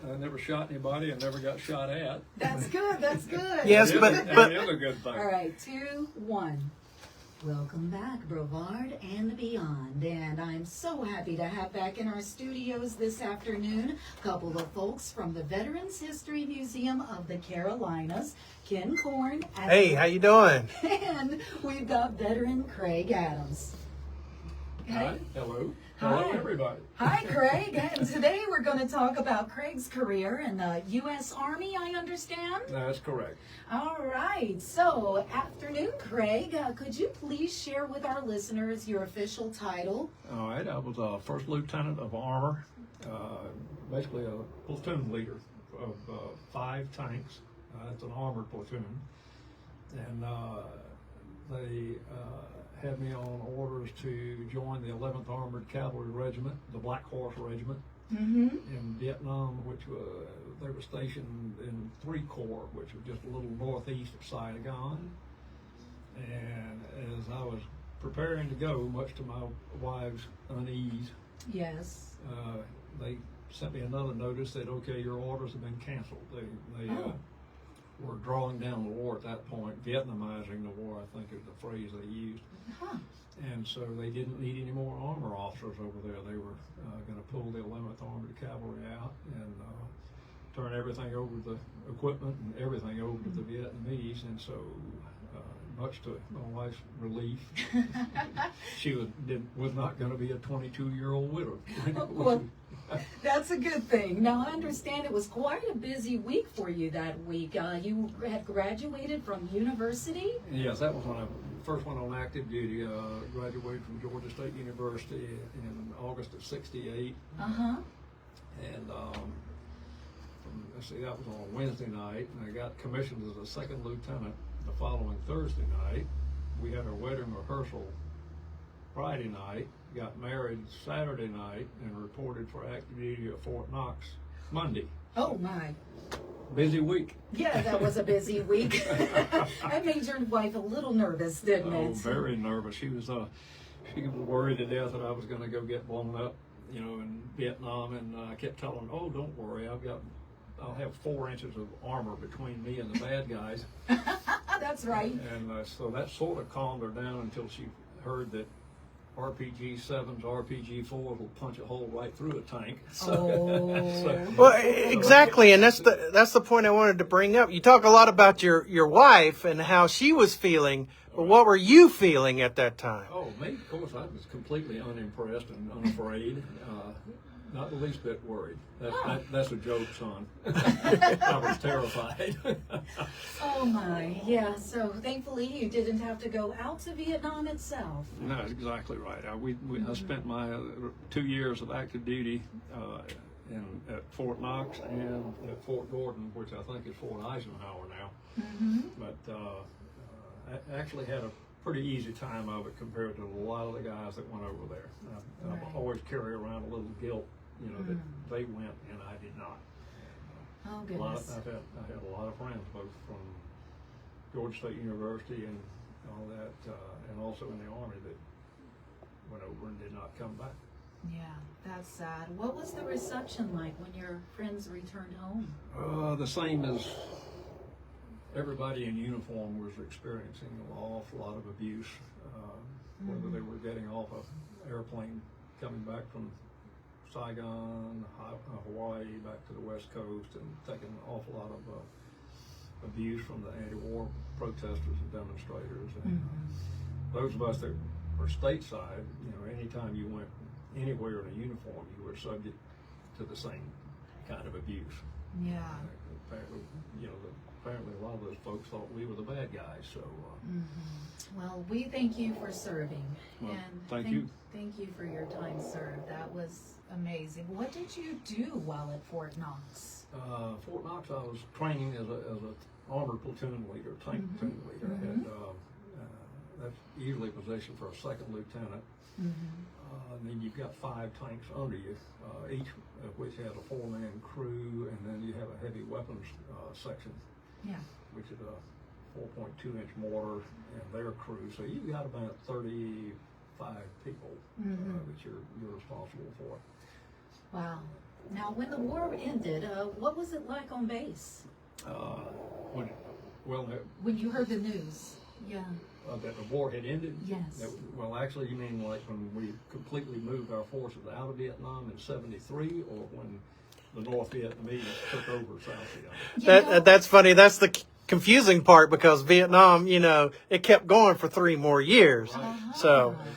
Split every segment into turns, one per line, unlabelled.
I never shot anybody. I never got shot at.
That's good. That's good.
Yes, but
the other good thing.
All right, 2, 1. Welcome back, Brevard and beyond. And I'm so happy to have back in our studios this afternoon a couple of folks from the Veterans History Museum of the Carolinas, Ken Korn.
hey, how you doing?
And we've got veteran Craig Adams.
Hi. Hello.
Hi.
Hello, everybody.
Hi, Craig. And today we're going to talk about Craig's career in the U.S. Army, I understand.
That's correct.
All right. So, afternoon, Craig. Could you please share with our listeners your official title?
All right. I was a first lieutenant of armor, basically a platoon leader of 5 tanks. It's an armored platoon. And they had me on orders to join the 11th Armored Cavalry Regiment, the Black Horse Regiment, in Vietnam, which they were stationed in 3 Corps, which was just a little northeast of Saigon. And as I was preparing to go, much to my wife's unease,
Yes.
they sent me another notice that, okay, your orders have been canceled. They were drawing down the war at that point, Vietnamizing the war, I think is the phrase they used. And so they didn't need any more armor officers over there. They were going to pull the 11th Armored Cavalry out and turn everything over to the equipment and everything over to the Vietnamese. And so, much to my wife's relief, she was not going to be a 22-year-old widow.
Well, that's a good thing. Now, I understand it was quite a busy week for you that week. You had graduated from university?
Yes, that was when I first went on active duty. Graduated from Georgia State University in August of '68. And let's see, that was on a Wednesday night, and I got commissioned as a 2nd lieutenant the following Thursday night. We had our wedding rehearsal Friday night, got married Saturday night, and reported for active duty at Fort Knox Monday.
Oh, my.
Busy week.
Yeah, that was a busy week. That made your wife a little nervous, didn't it?
Oh, very nervous. She was worried to death that I was going to go get blown up, in Vietnam, and I kept telling her, "Oh, don't worry, I'll have 4 inches of armor between me and the bad guys."
That's right.
And so that sort of calmed her down until she heard that RPG-7s, RPG-4s will punch a hole right through a tank.
Well, exactly, and that's the point I wanted to bring up. You talk a lot about your wife and how she was feeling, but what were you feeling at that time?
Oh, me, of course, I was completely unimpressed and unafraid. Not the least bit worried. That's a joke, son. I was terrified.
Oh my, yeah. So thankfully you didn't have to go out to Vietnam itself.
No, that's exactly right. I spent my 2 years of active duty at Fort Knox and at Fort Gordon, which I think is Fort Eisenhower now. But I actually had a pretty easy time of it compared to a lot of the guys that went over there. I always carry around a little guilt, that they went and I did not.
Oh goodness.
I had a lot of friends both from Georgia State University and all that, and also in the Army that went over and did not come back.
Yeah, that's sad. What was the reception like when your friends returned home?
The same as everybody in uniform was experiencing an awful lot of abuse, whether they were getting off an airplane coming back from Saigon, Hawaii, back to the West Coast, and taking an awful lot of abuse from the anti-war protesters and demonstrators. And those of us that were stateside, anytime you went anywhere in a uniform, you were subject to the same kind of abuse.
Yeah.
Apparently a lot of those folks thought we were the bad guys, so...
Well, we thank you for serving.
Well,
and
thank you.
Thank you for your time served. That was amazing. What did you do while at Fort Knox?
Fort Knox, I was training as an armored platoon leader, tank platoon leader. And that's usually a position for a 2nd lieutenant. And then you've got 5 tanks under you, each of which has a 4-man crew, and then you have a heavy weapons section, which is a 4.2-inch mortar and their crew. So you've got about 35 people that you're responsible for.
Wow. Now, when the war ended, what was it like on base?
When
you heard the news? Yeah.
That the war had ended?
Yes.
Well, actually, you mean like when we completely moved our forces out of Vietnam in '73, or when the North Vietnamese took over South Vietnam?
That's funny. That's the confusing part, because Vietnam, it kept going for 3 more years.
Right.
So
Exactly.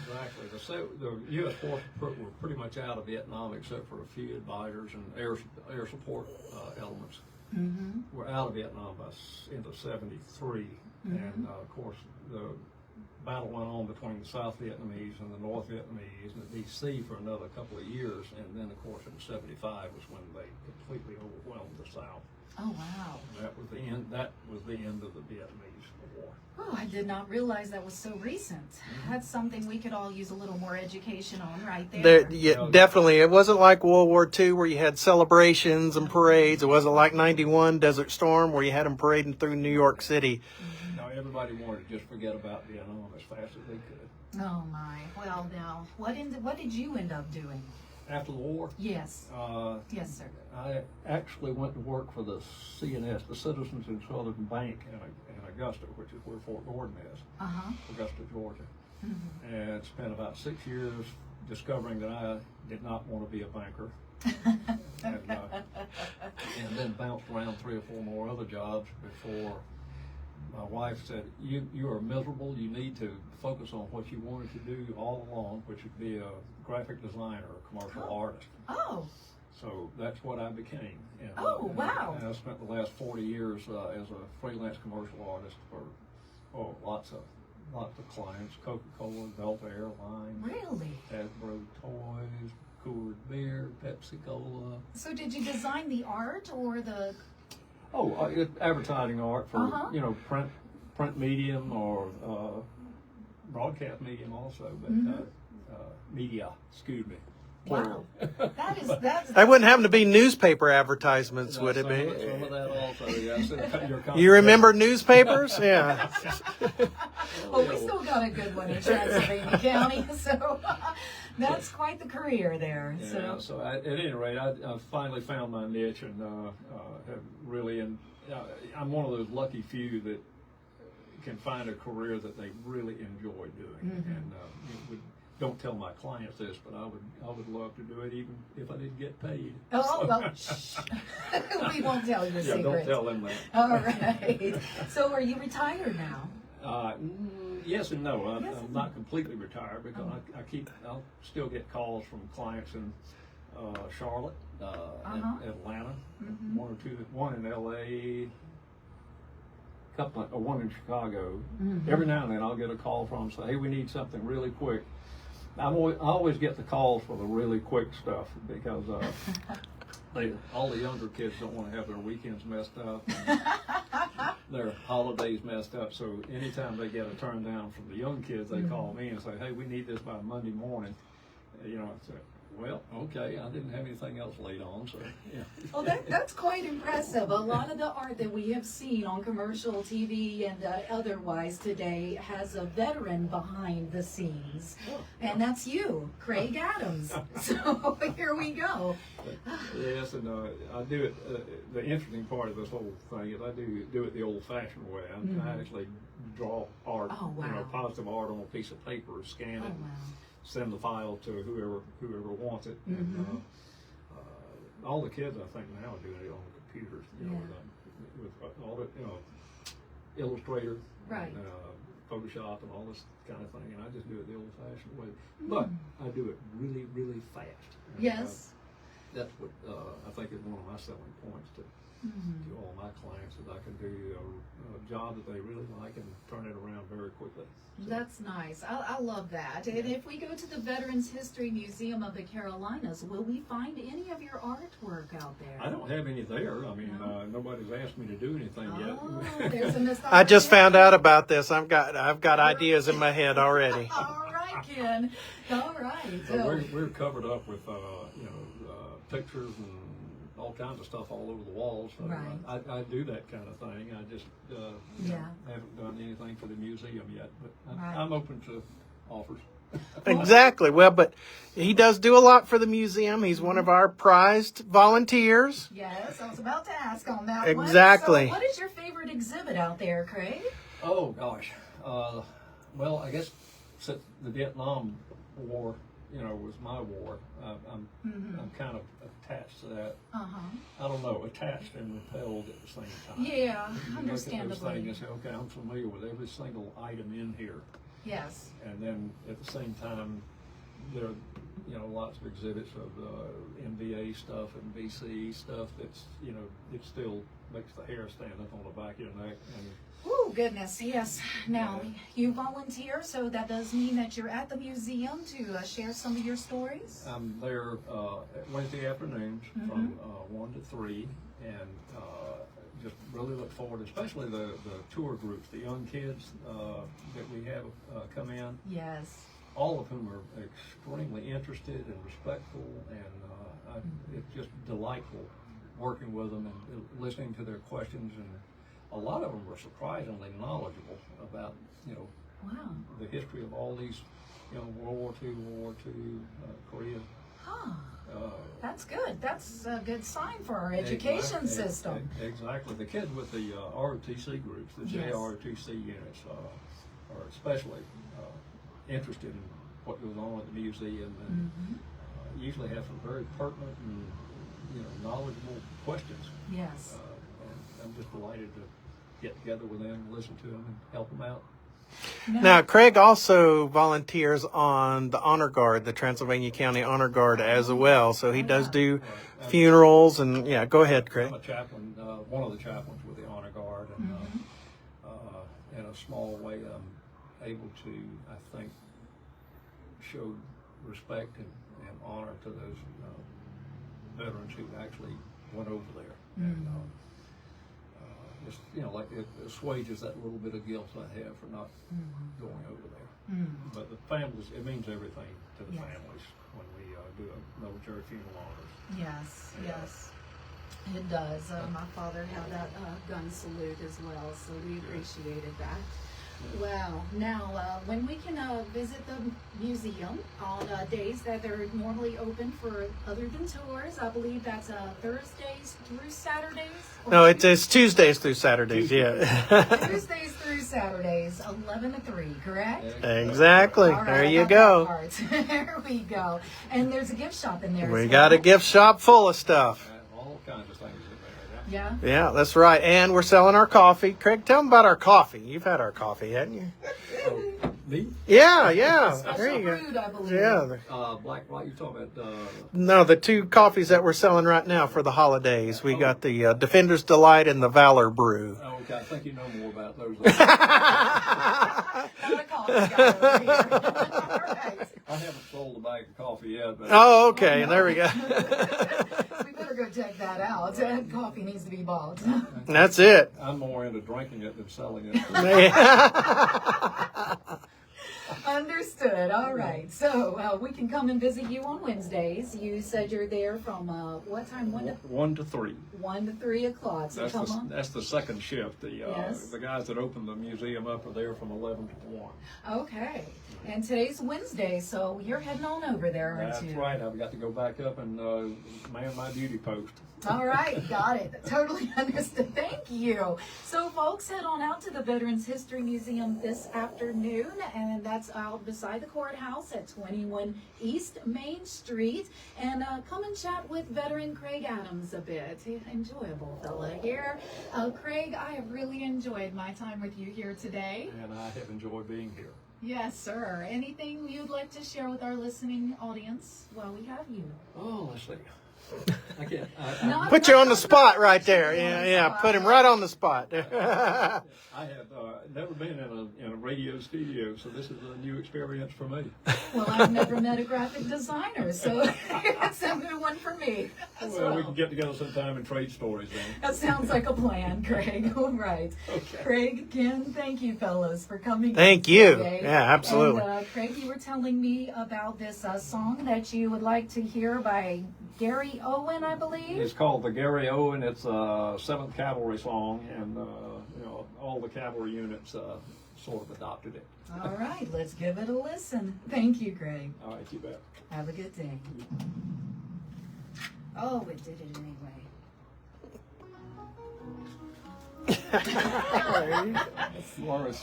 The U.S. forces were pretty much out of Vietnam, except for a few advisors and air support elements.
Mm-hmm.
We're out of Vietnam by into '73, and of course the battle went on between the South Vietnamese and the North Vietnamese and the D.C. for another couple of years, and then of course in '75 was when they completely overwhelmed the South.
Oh wow!
That was the end. That was the end of the Vietnamese War.
Oh, I did not realize that was so recent. That's something we could all use a little more education on, right there.
Definitely. It wasn't like World War II where you had celebrations and parades. It wasn't like '91 Desert Storm where you had them parading through New York City.
No, everybody wanted to just forget about Vietnam as fast as they could.
Oh my! Well, now what did you end up doing?
After the war?
Yes. Yes, sir.
I actually went to work for the CNS, the Citizens and Southern Bank in Augusta, which is where Fort Gordon is, Augusta, Georgia. Mm-hmm. And spent about 6 years discovering that I did not want to be a banker. and then bounced around 3 or 4 more other jobs before my wife said, you are miserable, you need to focus on what you wanted to do all along, which would be a graphic designer, a commercial artist.
Oh.
So that's what I became. And,
wow.
And I spent the last 40 years as a freelance commercial artist for lots of clients, Coca-Cola, Delta Airlines.
Really?
Hasbro Toys, Coors Beer, Pepsi-Cola.
So did you design the art or the...
advertising art for print medium or broadcast medium also, but media. Excuse me.
Wow, that's.
That wouldn't happen to be newspaper advertisements, would it be?
Some of that also. Yeah.
You remember newspapers? Yeah.
Well, we still got a good one in Transylvania County, so that's quite the career there.
Yeah, so at any rate, I finally found my niche, and have really, I'm one of those lucky few that can find a career that they really enjoy doing. And don't tell my clients this, but I would love to do it even if I didn't get paid.
Oh, well, we won't tell your secret.
Don't tell them that.
All right. So are you retired now?
Yes and no. I'm not completely retired because I'll still get calls from clients in Charlotte, Atlanta, one in LA, one in Chicago. Every now and then I'll get a call from them, say, hey, we need something really quick. I always get the calls for the really quick stuff because all the younger kids don't want to have their weekends messed up, and their holidays messed up. So anytime they get a turn down from the young kids, they call me and say, hey, we need this by Monday morning. I say, well, okay, I didn't have anything else laid on, so yeah.
Well, that's quite impressive. A lot of the art that we have seen on commercial TV and otherwise today has a veteran behind the scenes, and that's you, Craig Adams. So here we go.
Yes, and I do it. The interesting part of this whole thing is I do it the old-fashioned way. I actually draw art, positive art on a piece of paper, scan it. Send the file to whoever wants it. And, all the kids, I think, now are doing it on the computers, with all the, Illustrator, and, Photoshop, and all this kind of thing. And I just do it the old-fashioned way, but I do it really, really fast. And,
yes,
that's what I think is one of my selling points to all my clients, is I can do a job that they really like and turn it around very quickly. So.
That's nice. I love that. And if we go to the Veterans History Museum of the Carolinas, will we find any of your artwork out there?
I don't have any there. I mean, nobody's asked me to do anything yet.
There's a missed
I just found out about this. I've got ideas in my head already.
All right, Ken. All right.
So we're covered up with pictures and all kinds of stuff all over the walls. So I do that kind of thing. I just haven't done anything for the museum yet, but I'm open to offers.
Exactly. Well, but he does do a lot for the museum. He's one of our prized volunteers.
Yes, I was about to ask on that
Exactly.
one. So what is your favorite exhibit out there, Craig?
Oh gosh. Well, I guess since the Vietnam War, was my war, I'm kind of attached to that. I don't know, attached and repelled at the same time.
Yeah,
You
understandably.
look at those things and say, okay, I'm familiar with every single item in here.
Yes.
And then at the same time, there are, lots of exhibits of NBA stuff and VC stuff that's, it still makes the hair stand up on the back of your neck. And
Oh, goodness, yes. Now, you volunteer, so that does mean that you're at the museum to share some of your stories?
I'm there Wednesday afternoons from 1 to 3, and just really look forward, especially the tour groups, the young kids that we have come in.
Yes.
All of whom are extremely interested and respectful, and it's just delightful working with them and listening to their questions. And a lot of them were surprisingly knowledgeable about,
Wow.
the history of all these, World War II, Korea.
Huh. That's good. That's a good sign for our education system.
Exactly. The kids with the ROTC groups, the
Yes.
JROTC units, are especially interested in what goes on at the museum, and usually have some very pertinent and knowledgeable questions.
Yes.
And I'm just delighted to get together with them, listen to them, and help them out.
Now, Craig also volunteers on the Honor Guard, the Transylvania County Honor Guard as well. So he does do funerals and, go ahead, Craig.
I'm a chaplain, one of the chaplains with the Honor Guard, and in a small way, I'm able to, I think, show respect and honor to those veterans who actually went over there. And just, like it assuages that little bit of guilt I have for not going over there. But the families, it means everything to the families when we do a military funeral honors.
Yes, yes. It does. My father had that gun salute as well, so we appreciated that. Wow. Now, when we can visit the museum on days that they're normally open for other than tours, I believe that's Thursdays through Saturdays?
No, it's Tuesdays through Saturdays,
Tuesdays through Saturdays, 11 to 3, correct?
Exactly.
All right,
There
I
you
got
go.
that part. There we go. And there's a gift shop in there
We
as
got a
well.
gift shop full of stuff.
All kinds of things in there.
Yeah.
Yeah, that's right. And we're selling our coffee. Craig, tell them about our coffee. You've had our coffee, hadn't you?
Me?
Yeah.
Special
There you
brewed,
go.
I believe.
Yeah.
Black, what you talking about?
No, the two coffees that we're selling right now for the holidays. We got the Defender's Delight and the Valor Brew.
Oh, okay, I think you know more about those.
Not a coffee guy over here. All right.
I haven't sold a bag of coffee yet. But
Oh, okay. There we go.
We better go check that out. Coffee needs to be bought.
That's it.
I'm more into drinking it than selling it.
Understood. All right. So we can come and visit you on Wednesdays. You said you're there from what time?
1 to 3.
1 to 3 o'clock. So come on.
That's the second shift.
Yes.
The guys that open the museum up are there from 11 to 1.
Okay. And today's Wednesday, so you're heading on over there, aren't
That's
you?
right. I've got to go back up and man my duty post.
All right, got it. Totally understood. Thank you. So, folks, head on out to the Veterans History Museum this afternoon, and that's out beside the courthouse at 21 East Main Street. And come and chat with Veteran Craig Adams a bit. Enjoyable fella here. Craig, I have really enjoyed my time with you here today.
And I have enjoyed being here.
Yes, sir. Anything you'd like to share with our listening audience while we have you?
Oh, let's see. I can't.
Put you on the spot right there. Yeah. Put him right on the spot.
I have never been in a radio studio, so this is a new experience for me.
Well, I've never met a graphic designer, so it's a new one for me as
Well, we
well.
can get together sometime and trade stories then.
That sounds like a plan, Craig. All right.
Okay.
Craig, again, thank you, fellas, for coming.
Thank
in
you.
today.
Yeah, absolutely.
And, Craig, you were telling me about this song that you would like to hear by Gary Owen, I believe.
It's called the Gary Owen. It's a 7th Cavalry song, and all the cavalry units sort of adopted it.
All right, let's give it a listen. Thank you, Craig.
All right, you bet.
Have a good day. Oh, it did it anyway.
Laura's